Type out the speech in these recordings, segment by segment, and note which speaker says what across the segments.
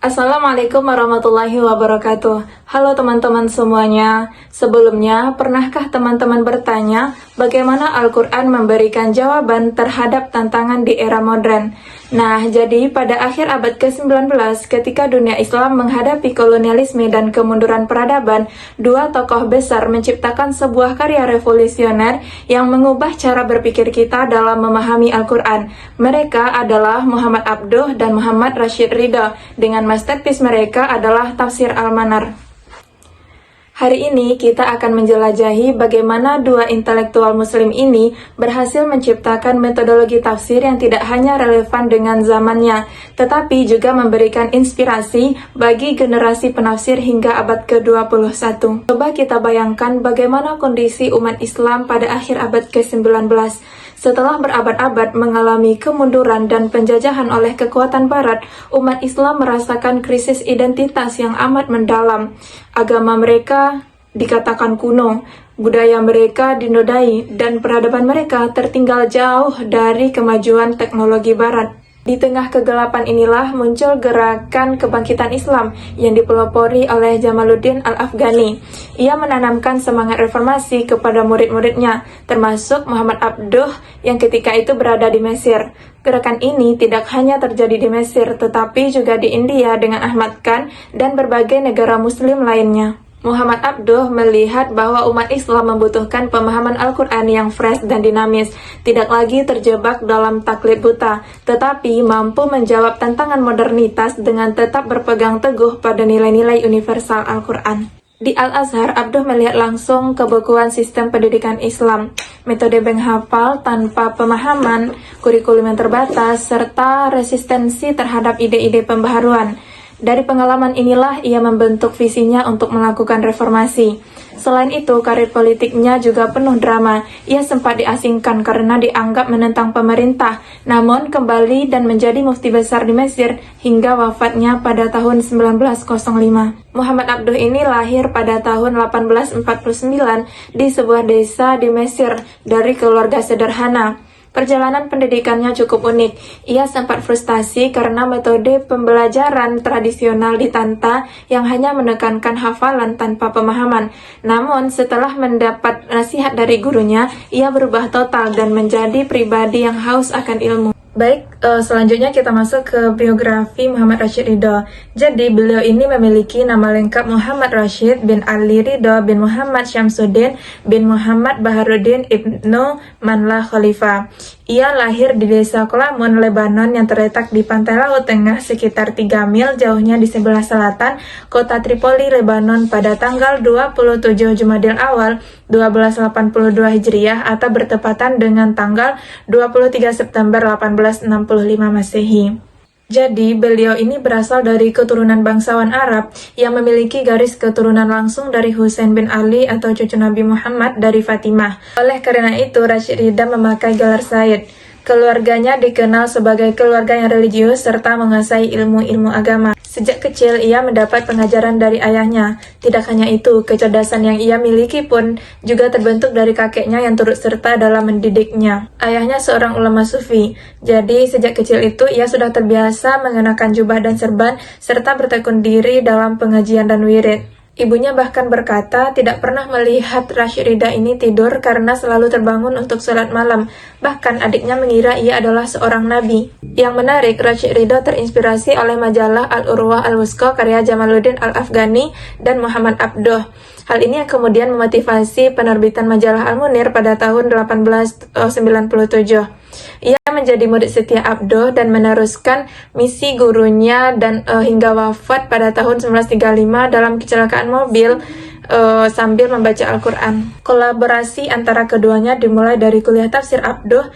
Speaker 1: Assalamualaikum warahmatullahi wabarakatuh. Halo teman-teman semuanya. Sebelumnya, pernahkah teman-teman bertanya bagaimana Al-Quran memberikan jawaban terhadap tantangan di era modern? Nah, jadi pada akhir abad ke-19 ketika dunia Islam menghadapi kolonialisme dan kemunduran peradaban, dua tokoh besar menciptakan sebuah karya revolusioner yang mengubah cara berpikir kita dalam memahami Al-Quran. Mereka adalah Muhammad Abduh dan Muhammad Rashid Ridha dengan masterpiece mereka adalah Tafsir Al-Manar. Hari ini kita akan menjelajahi bagaimana dua intelektual muslim ini berhasil menciptakan metodologi tafsir yang tidak hanya relevan dengan zamannya, tetapi juga memberikan inspirasi bagi generasi penafsir hingga abad ke-21. Coba kita bayangkan bagaimana kondisi umat Islam pada akhir abad ke-19. Setelah berabad-abad mengalami kemunduran dan penjajahan oleh kekuatan barat, umat Islam merasakan krisis identitas yang amat mendalam. Agama mereka dikatakan kuno, budaya mereka dinodai, dan peradaban mereka tertinggal jauh dari kemajuan teknologi barat. Di tengah kegelapan inilah muncul gerakan kebangkitan Islam yang dipelopori oleh Jamaluddin Al-Afghani. Ia menanamkan semangat reformasi kepada murid-muridnya, termasuk Muhammad Abduh yang ketika itu berada di Mesir. Gerakan ini tidak hanya terjadi di Mesir, tetapi juga di India dengan Ahmad Khan dan berbagai negara muslim lainnya. Muhammad Abduh melihat bahwa umat Islam membutuhkan pemahaman Al-Quran yang fresh dan dinamis, tidak lagi terjebak dalam taklid buta, tetapi mampu menjawab tantangan modernitas dengan tetap berpegang teguh pada nilai-nilai universal Al-Quran. Di Al-Azhar, Abduh melihat langsung kebekuan sistem pendidikan Islam, metode bank hafal tanpa pemahaman, kurikulum yang terbatas, serta resistensi terhadap ide-ide pembaharuan. Dari pengalaman inilah ia membentuk visinya untuk melakukan reformasi. Selain itu, karir politiknya juga penuh drama. Ia sempat diasingkan karena dianggap menentang pemerintah, namun kembali dan menjadi mufti besar di Mesir hingga wafatnya pada tahun 1905. Muhammad Abduh ini lahir pada tahun 1849 di sebuah desa di Mesir dari keluarga sederhana. Perjalanan pendidikannya cukup unik. Ia sempat frustasi karena metode pembelajaran tradisional ditanta yang hanya menekankan hafalan tanpa pemahaman. Namun, setelah mendapat nasihat dari gurunya, ia berubah total dan menjadi pribadi yang haus akan ilmu. Baik, selanjutnya kita masuk ke biografi Muhammad Rashid Ridha. Jadi, beliau ini memiliki nama lengkap Muhammad Rashid bin Ali Ridha bin Muhammad Syamsuddin bin Muhammad Baharuddin Ibnu Manlah Khalifah. Ia lahir di desa Kolamun, Lebanon yang terletak di pantai Laut Tengah sekitar 3 mil jauhnya di sebelah selatan kota Tripoli, Lebanon pada tanggal 27 Jumadil Awal 1282 Hijriah atau bertepatan dengan tanggal 23 September 1865 Masehi. Jadi, beliau ini berasal dari keturunan bangsawan Arab yang memiliki garis keturunan langsung dari Husain bin Ali atau cucu Nabi Muhammad dari Fatimah. Oleh karena itu, Rashid Ridha memakai gelar Sayyid. Keluarganya dikenal sebagai keluarga yang religius serta menguasai ilmu-ilmu agama. Sejak kecil, ia mendapat pengajaran dari ayahnya. Tidak hanya itu, kecerdasan yang ia miliki pun juga terbentuk dari kakeknya yang turut serta dalam mendidiknya. Ayahnya seorang ulama sufi, jadi sejak kecil itu ia sudah terbiasa mengenakan jubah dan serban serta bertekun diri dalam pengajian dan wirid. Ibunya bahkan berkata tidak pernah melihat Rashid Ridha ini tidur karena selalu terbangun untuk sholat malam. Bahkan adiknya mengira ia adalah seorang nabi. Yang menarik, Rashid Ridha terinspirasi oleh majalah Al-Urwah Al-Wusqa karya Jamaluddin Al-Afghani dan Muhammad Abduh. Hal ini yang kemudian memotivasi penerbitan majalah Al-Munir pada tahun 1897. Ia menjadi murid setia Abduh dan meneruskan misi gurunya dan hingga wafat pada tahun 1935 dalam kecelakaan mobil sambil membaca Al-Quran. Kolaborasi antara keduanya dimulai dari kuliah tafsir Abduh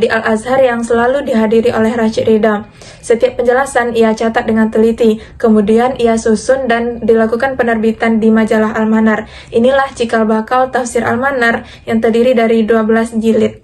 Speaker 1: di Al-Azhar yang selalu dihadiri oleh Rashid Ridha. Setiap penjelasan ia catat dengan teliti, kemudian ia susun dan dilakukan penerbitan di majalah Al-Manar. Inilah cikal bakal tafsir Al-Manar yang terdiri dari 12 jilid.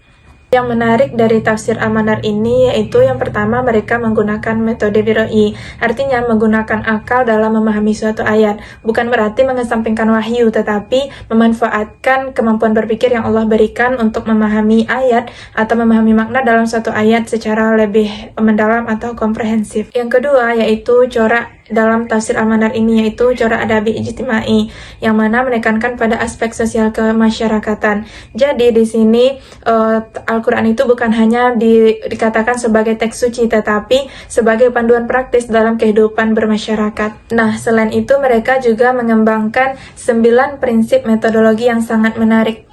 Speaker 1: Yang menarik dari tafsir Al-Manar ini yaitu yang pertama, mereka menggunakan metode biroi, artinya menggunakan akal dalam memahami suatu ayat. Bukan berarti mengesampingkan wahyu, tetapi memanfaatkan kemampuan berpikir yang Allah berikan untuk memahami ayat atau memahami makna dalam suatu ayat secara lebih mendalam atau komprehensif. Yang kedua yaitu corak dalam tafsir Al-Manar ini, yaitu corak adabi ijtimai, yang mana menekankan pada aspek sosial kemasyarakatan. Jadi di sini Al-Quran itu bukan hanya dikatakan sebagai teks suci, tetapi sebagai panduan praktis dalam kehidupan bermasyarakat. Nah, selain itu mereka juga mengembangkan 9 prinsip metodologi yang sangat menarik.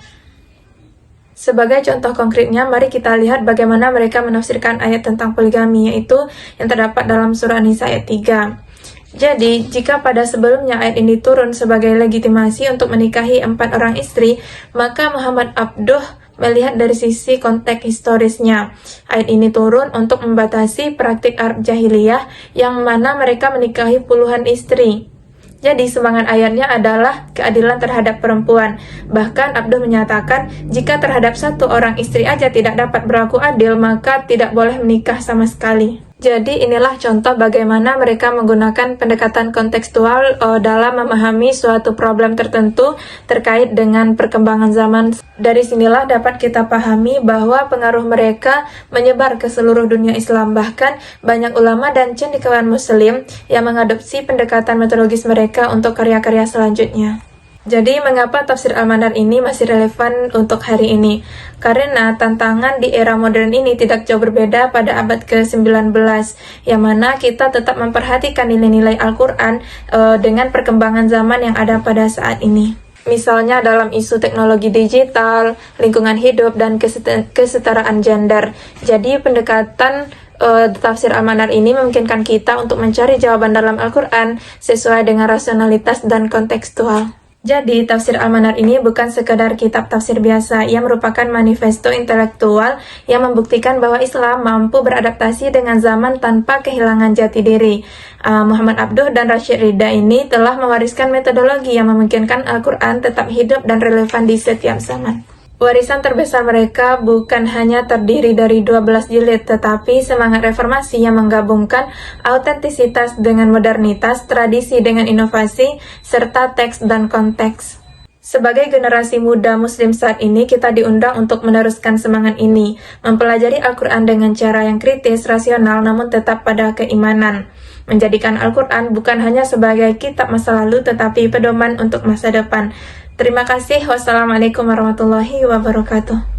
Speaker 1: Sebagai contoh konkretnya, mari kita lihat bagaimana mereka menafsirkan ayat tentang poligami, yaitu yang terdapat dalam surah An-Nisa ayat 3. Jadi, jika pada sebelumnya ayat ini turun sebagai legitimasi untuk menikahi 4 orang istri, maka Muhammad Abduh melihat dari sisi konteks historisnya. Ayat ini turun untuk membatasi praktik Arab jahiliyah yang mana mereka menikahi puluhan istri. Jadi semangat ayatnya adalah keadilan terhadap perempuan. Bahkan Abduh menyatakan, jika terhadap 1 orang istri aja tidak dapat berlaku adil, maka tidak boleh menikah sama sekali. Jadi inilah contoh bagaimana mereka menggunakan pendekatan kontekstual dalam memahami suatu problem tertentu terkait dengan perkembangan zaman. Dari sinilah dapat kita pahami bahwa pengaruh mereka menyebar ke seluruh dunia Islam. Bahkan banyak ulama dan cendekiawan muslim yang mengadopsi pendekatan metodologis mereka untuk karya-karya selanjutnya. Jadi, mengapa tafsir Al-Manar ini masih relevan untuk hari ini? Karena tantangan di era modern ini tidak jauh berbeda pada abad ke-19, yang mana kita tetap memperhatikan nilai-nilai Al-Quran dengan perkembangan zaman yang ada pada saat ini. Misalnya dalam isu teknologi digital, lingkungan hidup, dan kesetaraan gender. Jadi, pendekatan tafsir Al-Manar ini memungkinkan kita untuk mencari jawaban dalam Al-Quran sesuai dengan rasionalitas dan kontekstual. Jadi, tafsir Al-Manar ini bukan sekadar kitab tafsir biasa, ia merupakan manifesto intelektual yang membuktikan bahwa Islam mampu beradaptasi dengan zaman tanpa kehilangan jati diri. Muhammad Abduh dan Rashid Ridha ini telah mewariskan metodologi yang memungkinkan Al-Quran tetap hidup dan relevan di setiap zaman. Warisan terbesar mereka bukan hanya terdiri dari 12 jilid, tetapi semangat reformasi yang menggabungkan autentisitas dengan modernitas, tradisi dengan inovasi, serta teks dan konteks. Sebagai generasi muda muslim saat ini, kita diundang untuk meneruskan semangat ini, mempelajari Al-Quran dengan cara yang kritis, rasional, namun tetap pada keimanan. Menjadikan Al-Quran bukan hanya sebagai kitab masa lalu, tetapi pedoman untuk masa depan. Terima kasih. Wassalamualaikum warahmatullahi wabarakatuh.